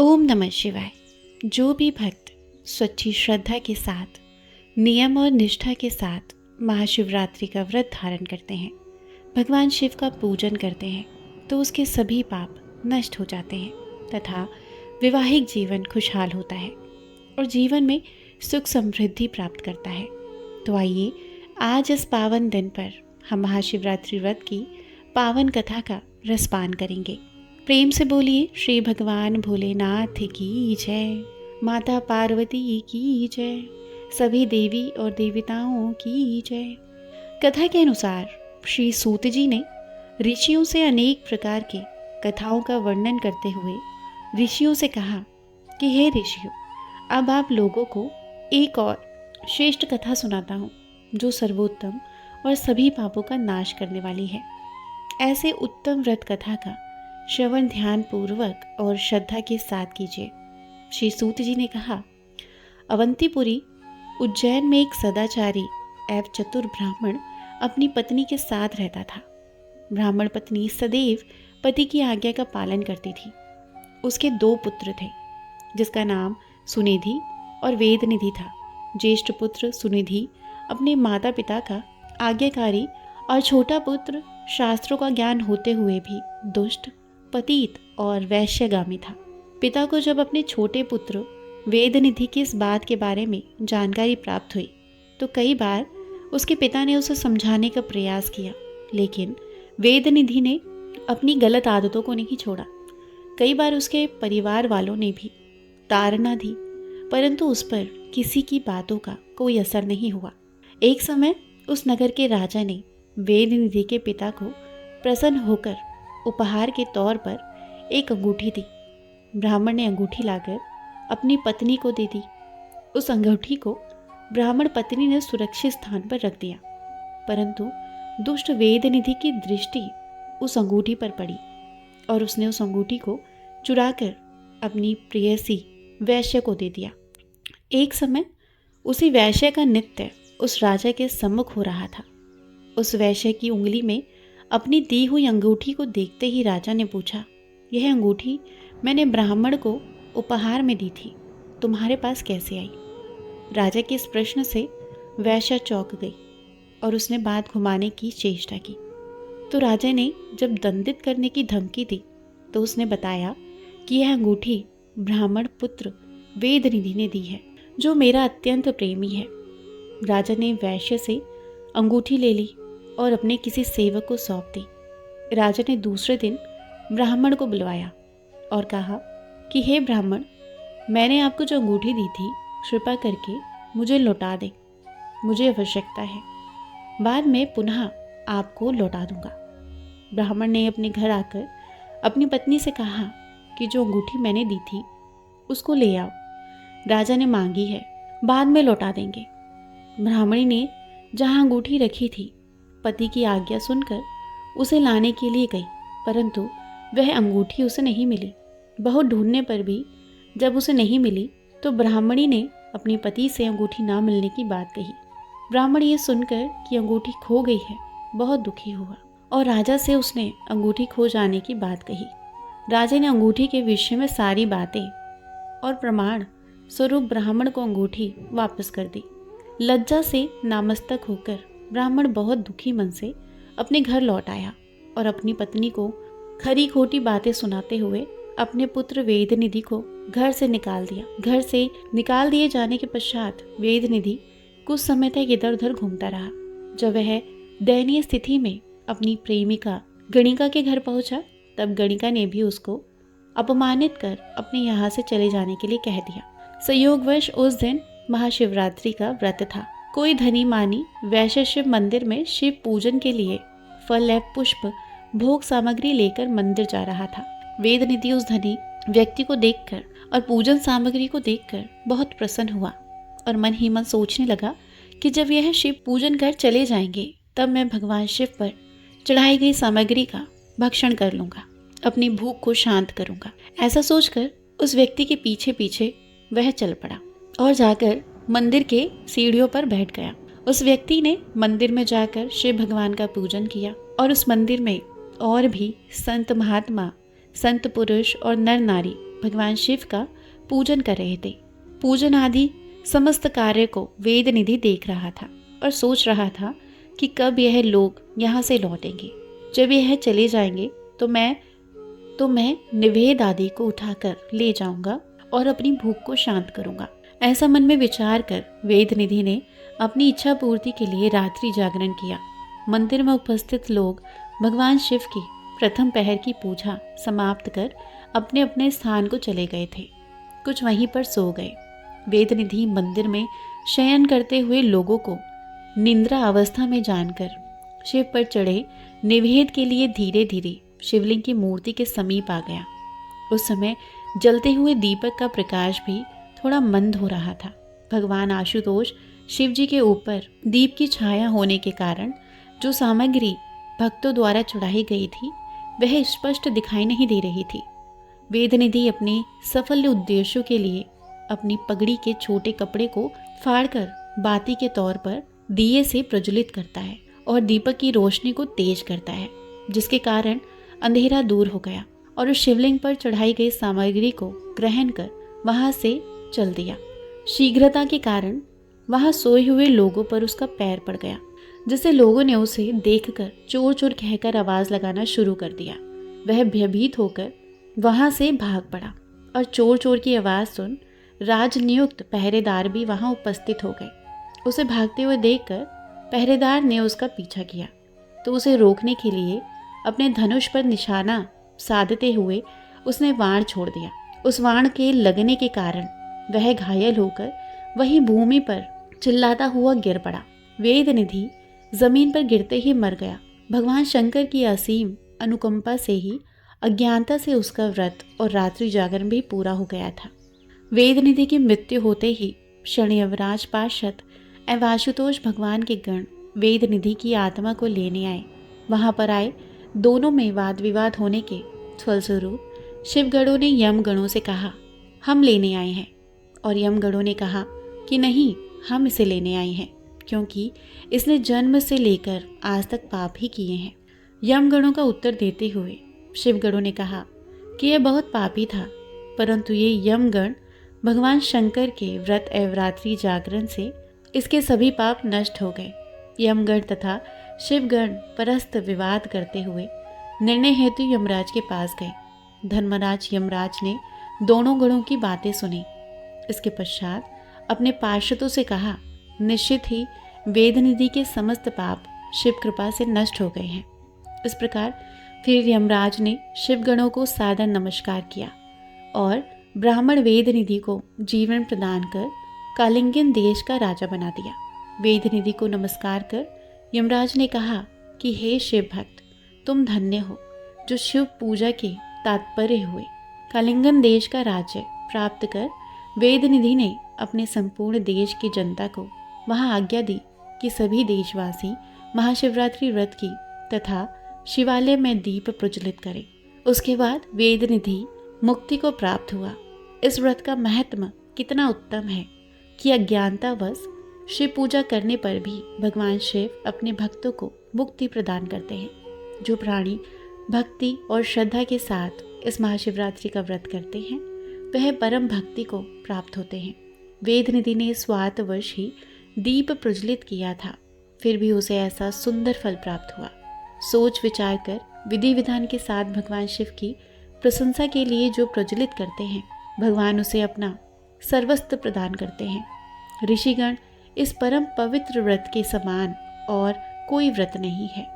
ओम नमः शिवाय। जो भी भक्त सच्ची श्रद्धा के साथ, नियम और निष्ठा के साथ महाशिवरात्रि का व्रत धारण करते हैं, भगवान शिव का पूजन करते हैं, तो उसके सभी पाप नष्ट हो जाते हैं तथा वैवाहिक जीवन खुशहाल होता है और जीवन में सुख समृद्धि प्राप्त करता है। तो आइए आज इस पावन दिन पर हम महाशिवरात्रि व्रत की पावन कथा का रसपान करेंगे। प्रेम से बोलिए श्री भगवान भोलेनाथ की जय, माता पार्वती की जय, सभी देवी और देवताओं की जय। कथा के अनुसार श्री सूत जी ने ऋषियों से अनेक प्रकार के कथाओं का वर्णन करते हुए ऋषियों से कहा कि हे ऋषियों, अब आप लोगों को एक और श्रेष्ठ कथा सुनाता हूँ जो सर्वोत्तम और सभी पापों का नाश करने वाली है। ऐसे उत्तम व्रत कथा का श्रवण ध्यान पूर्वक और श्रद्धा के साथ कीजिए। श्री सूत जी ने कहा, अवंतीपुरी उज्जैन में एक सदाचारी एवं चतुर ब्राह्मण अपनी पत्नी के साथ रहता था। ब्राह्मण पत्नी सदैव पति की आज्ञा का पालन करती थी। उसके 2 पुत्र थे, जिसका नाम सुनिधि और वेदनिधि था। ज्येष्ठ पुत्र सुनिधि अपने माता पिता का आज्ञाकारी और छोटा पुत्र शास्त्रों का ज्ञान होते हुए भी दुष्ट, पतित और वैश्यगामी था। पिता को जब अपने छोटे पुत्र वेदनिधि की इस बात के बारे में जानकारी प्राप्त हुई तो कई बार उसके पिता ने उसे समझाने का प्रयास किया, लेकिन वेदनिधि ने अपनी गलत आदतों को नहीं छोड़ा। कई बार उसके परिवार वालों ने भी ताड़ना दी, परंतु उस पर किसी की बातों का कोई असर नहीं हुआ। एक समय उस नगर के राजा ने वेदनिधि के पिता को प्रसन्न होकर उपहार के तौर पर एक अंगूठी दी। ब्राह्मण ने अंगूठी लाकर अपनी पत्नी को दे दी। उस अंगूठी को ब्राह्मण पत्नी ने सुरक्षित स्थान पर रख दिया, परंतु दुष्ट वेदनिधि की दृष्टि उस अंगूठी पर पड़ी और उसने उस अंगूठी को चुराकर अपनी प्रेयसी वैश्य को दे दिया। एक समय उसी वैश्य का नृत्य उस राजा के सम्मुख हो रहा था। उस वैश्य की उंगली में अपनी दी हुई अंगूठी को देखते ही राजा ने पूछा, यह अंगूठी मैंने ब्राह्मण को उपहार में दी थी, तुम्हारे पास कैसे आई? राजा के इस प्रश्न से वैश्य चौंक गई और उसने बात घुमाने की चेष्टा की। तो राजा ने जब दंडित करने की धमकी दी तो उसने बताया कि यह अंगूठी ब्राह्मण पुत्र वेदनिधि ने दी है, जो मेरा अत्यंत प्रेमी है। राजा ने वैश्य से अंगूठी ले ली और अपने किसी सेवक को सौंप दी। राजा ने दूसरे दिन ब्राह्मण को बुलवाया और कहा कि हे ब्राह्मण, मैंने आपको जो अंगूठी दी थी, कृपा करके मुझे लौटा दें, मुझे आवश्यकता है, बाद में पुनः आपको लौटा दूंगा। ब्राह्मण ने अपने घर आकर अपनी पत्नी से कहा कि जो अंगूठी मैंने दी थी उसको ले आओ, राजा ने मांगी है, बाद में लौटा देंगे। ब्राह्मणी ने जहाँ अंगूठी रखी थी, पति की आज्ञा सुनकर उसे लाने के लिए गई, परंतु वह अंगूठी उसे नहीं मिली। बहुत ढूंढने पर भी जब उसे नहीं मिली तो ब्राह्मणी ने अपने पति से अंगूठी ना मिलने की बात कही। ब्राह्मण ये सुनकर कि अंगूठी खो गई है बहुत दुखी हुआ और राजा से उसने अंगूठी खो जाने की बात कही। राजा ने अंगूठी के विषय में सारी बातें और प्रमाण स्वरूप ब्राह्मण को अंगूठी वापस कर दी। लज्जा से नामस्तक होकर ब्राह्मण बहुत दुखी मन से अपने घर लौट आया और अपनी पत्नी को खरी खोटी बातें सुनाते हुए अपने पुत्र वेदनिधि को घर से निकाल दिया। घर से निकाल दिए जाने के पश्चात वेदनिधि कुछ समय तक इधर उधर घूमता रहा। जब वह दयनीय स्थिति में अपनी प्रेमिका गणिका के घर पहुंचा, तब गणिका ने भी उसको अपमानित कर अपने यहाँ से चले जाने के लिए कह दिया। संयोगवश उस दिन महाशिवरात्रि का व्रत था। कोई धनी मानी वैश्य शिव मंदिर में शिव पूजन के लिए फल एवं पुष्प भोग सामग्री लेकर मंदिर जा रहा था। वेदनिधि उस धनी व्यक्ति को देखकर और पूजन सामग्री को देखकर बहुत प्रसन्न हुआ और मन ही मन सोचने लगा कि जब यह शिव पूजन कर चले जाएंगे तब मैं भगवान शिव पर चढ़ाई गई सामग्री का भक्षण कर लूंगा, अपनी भूख को शांत करूंगा। ऐसा सोचकर उस व्यक्ति के पीछे पीछे वह चल पड़ा और जाकर मंदिर के सीढ़ियों पर बैठ गया। उस व्यक्ति ने मंदिर में जाकर शिव भगवान का पूजन किया और उस मंदिर में और भी संत महात्मा, संत पुरुष और नर नारी भगवान शिव का पूजन कर रहे थे। पूजन आदि समस्त कार्य को वेद निधि देख रहा था और सोच रहा था कि कब यह लोग यहाँ से लौटेंगे। जब यह चले जाएंगे तो मैं निवेद आदि को उठाकर ले जाऊंगा और अपनी भूख को शांत करूंगा। ऐसा मन में विचार कर वेद निधि ने अपनी इच्छा पूर्ति के लिए रात्रि जागरण किया। मंदिर में उपस्थित लोग भगवान शिव की प्रथम पहर की पूजा समाप्त कर अपने अपने स्थान को चले गए थे। कुछ वहीं पर सो गए। वेद निधि मंदिर में शयन करते हुए लोगों को निंद्रा अवस्था में जानकर शिव पर चढ़े निवेद के लिए धीरे धीरे शिवलिंग की मूर्ति के समीप आ गया। उस समय जलते हुए दीपक का प्रकाश भी थोड़ा मंद हो रहा था। भगवान आशुतोष शिव जी के ऊपर दीप की छाया होने के कारण जो सामग्री भक्तों द्वारा चढ़ाई गई थी वह स्पष्ट दिखाई नहीं दे रही थी। वेदनिधि अपने सफल उद्देश्यों के लिए अपनी पगड़ी के छोटे कपड़े को फाड़कर बाती के तौर पर दिए से प्रज्वलित करता है और दीपक की रोशनी को तेज करता है, जिसके कारण अंधेरा दूर हो गया और उस शिवलिंग पर चढ़ाई गई सामग्री को ग्रहण कर वहां से चल दिया। शीघ्रता के कारण वहां सोए हुए लोगों पर उसका पैर पड़ गया, जिससे लोगों ने उसे देखकर चोर चोर कहकर आवाज लगाना शुरू कर दिया। वह भयभीत होकर वहां से भाग पड़ा और चोर चोर की आवाज सुन राजनियुक्त पहरेदार भी वहां उपस्थित हो गए। उसे भागते हुए देखकर पहरेदार ने उसका पीछा किया तो उसे रोकने के लिए अपने धनुष पर निशाना साधते हुए उसने वाण छोड़ दिया। उस वाण के लगने के कारण वह घायल होकर वही भूमि पर चिल्लाता हुआ गिर पड़ा। वेदनिधि जमीन पर गिरते ही मर गया। भगवान शंकर की असीम अनुकंपा से ही अज्ञानता से उसका व्रत और रात्रि जागरण भी पूरा हो गया था। वेदनिधि की मृत्यु होते ही शनियवराज पार्षद एवं आशुतोष भगवान के गण वेदनिधि की आत्मा को लेने आए। वहां पर आए दोनों में वाद विवाद होने के फलस्वरूप शिवगणों ने यमगणों से कहा हम लेने आए हैं, और यमगणों ने कहा कि नहीं, हम इसे लेने आए हैं क्योंकि इसने जन्म से लेकर आज तक पाप ही किए हैं। यमगणों का उत्तर देते हुए शिवगणों ने कहा कि यह बहुत पापी था, परंतु ये यमगण भगवान शंकर के व्रत एवं रात्रि जागरण से इसके सभी पाप नष्ट हो गए। यमगण तथा शिवगण परस्पर विवाद करते हुए निर्णय हेतु यमराज के पास गए। धर्मराज यमराज ने दोनों गणों की बातें सुनी। इसके पश्चात अपने पार्षदों से कहा निश्चित ही वेदनिधि के समस्त पाप शिव कृपा से नष्ट हो गए हैं। इस प्रकार फिर यमराज ने शिवगणों को सादर नमस्कार किया और ब्राह्मण वेदनिधि को जीवन प्रदान कर कालिंगन देश का राजा बना दिया। वेदनिधि को नमस्कार कर यमराज ने कहा कि हे शिव भक्त, तुम धन्य हो जो शिव पूजा के तात्पर्य हुए कालिंगन देश का राज्य प्राप्त कर वेदनिधि ने अपने संपूर्ण देश की जनता को वहां आज्ञा दी कि सभी देशवासी महाशिवरात्रि व्रत की तथा शिवालय में दीप प्रज्वलित करें। उसके बाद वेदनिधि मुक्ति को प्राप्त हुआ। इस व्रत का महत्व कितना उत्तम है कि अज्ञानतावश शिव पूजा करने पर भी भगवान शिव अपने भक्तों को मुक्ति प्रदान करते हैं। जो प्राणी भक्ति और श्रद्धा के साथ इस महाशिवरात्रि का व्रत करते हैं वह परम भक्ति को प्राप्त होते हैं। वेदनिधि ने स्वार्थवश ही दीप प्रज्वलित किया था, फिर भी उसे ऐसा सुंदर फल प्राप्त हुआ। सोच विचार कर विधि विधान के साथ भगवान शिव की प्रशंसा के लिए जो प्रज्वलित करते हैं भगवान उसे अपना सर्वस्व प्रदान करते हैं। ऋषिगण इस परम पवित्र व्रत के समान और कोई व्रत नहीं है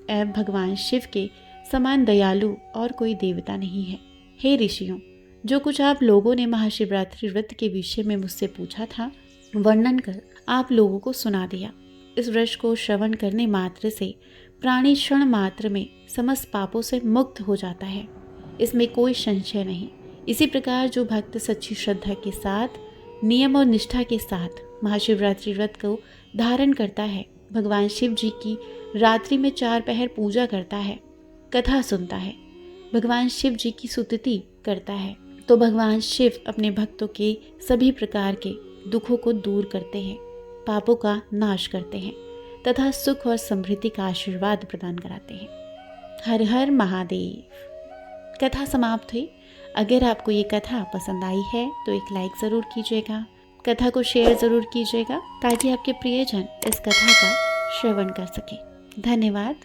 एवं भगवान शिव के समान दयालु और कोई देवता नहीं है। हे ऋषियों, जो कुछ आप लोगों ने महाशिवरात्रि व्रत के विषय में मुझसे पूछा था वर्णन कर आप लोगों को सुना दिया। इस व्रत को श्रवण करने मात्र से प्राणी क्षण मात्र में समस्त पापों से मुक्त हो जाता है, इसमें कोई संशय नहीं। इसी प्रकार जो भक्त सच्ची श्रद्धा के साथ नियम और निष्ठा के साथ महाशिवरात्रि व्रत को धारण करता है, भगवान शिव जी की रात्रि में 4 पहर पूजा करता है, कथा सुनता है, भगवान शिव जी की स्तुति करता है, तो भगवान शिव अपने भक्तों के सभी प्रकार के दुखों को दूर करते हैं, पापों का नाश करते हैं तथा सुख और समृद्धि का आशीर्वाद प्रदान कराते हैं। हर हर महादेव। कथा समाप्त हुई। अगर आपको ये कथा पसंद आई है तो एक लाइक ज़रूर कीजिएगा, कथा को शेयर ज़रूर कीजिएगा ताकि आपके प्रियजन इस कथा का श्रवण कर सकें। धन्यवाद।